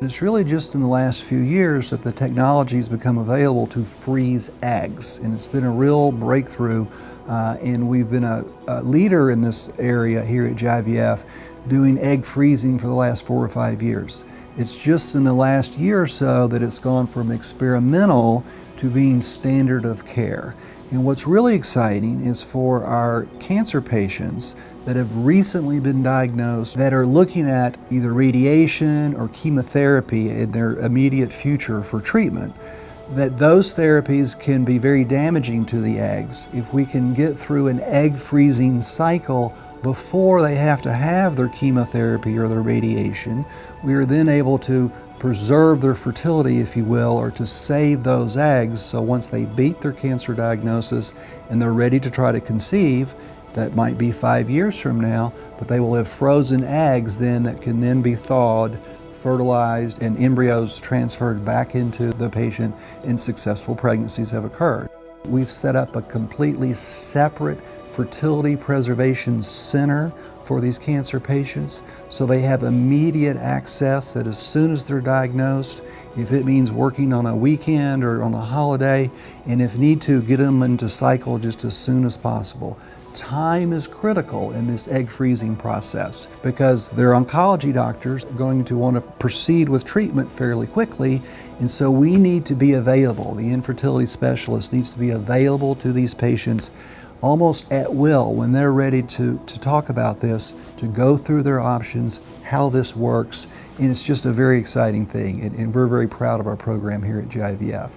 It's really just in the last few years that the technology has become available to freeze eggs, and it's been a real breakthrough, and we've been a leader in this area here at GIVF doing egg freezing for the last 4 or 5 years. It's just in the last year or so that it's gone from experimental to being standard of care. And what's really exciting is for our cancer patients that have recently been diagnosed that are looking at either radiation or chemotherapy in their immediate future for treatment, that those therapies can be very damaging to the eggs. If we can get through an egg freezing cycle before they have to have their chemotherapy or their radiation, we are then able to preserve their fertility, if you will, or to save those eggs, so once they beat their cancer diagnosis and they're ready to try to conceive, that might be 5 years from now, but they will have frozen eggs then that can then be thawed, fertilized, and embryos transferred back into the patient, and successful pregnancies have occurred. We've set up a completely separate fertility preservation center for these cancer patients, so they have immediate access that as soon as they're diagnosed, if it means working on a weekend or on a holiday, and if need to, get them into cycle just as soon as possible. Time is critical in this egg freezing process because their oncology doctors are going to want to proceed with treatment fairly quickly, and so we need to be available. The infertility specialist needs to be available to these patients almost at will when they're ready to talk about this, to go through their options, how this works, and it's just a very exciting thing, and we're very proud of our program here at GIVF.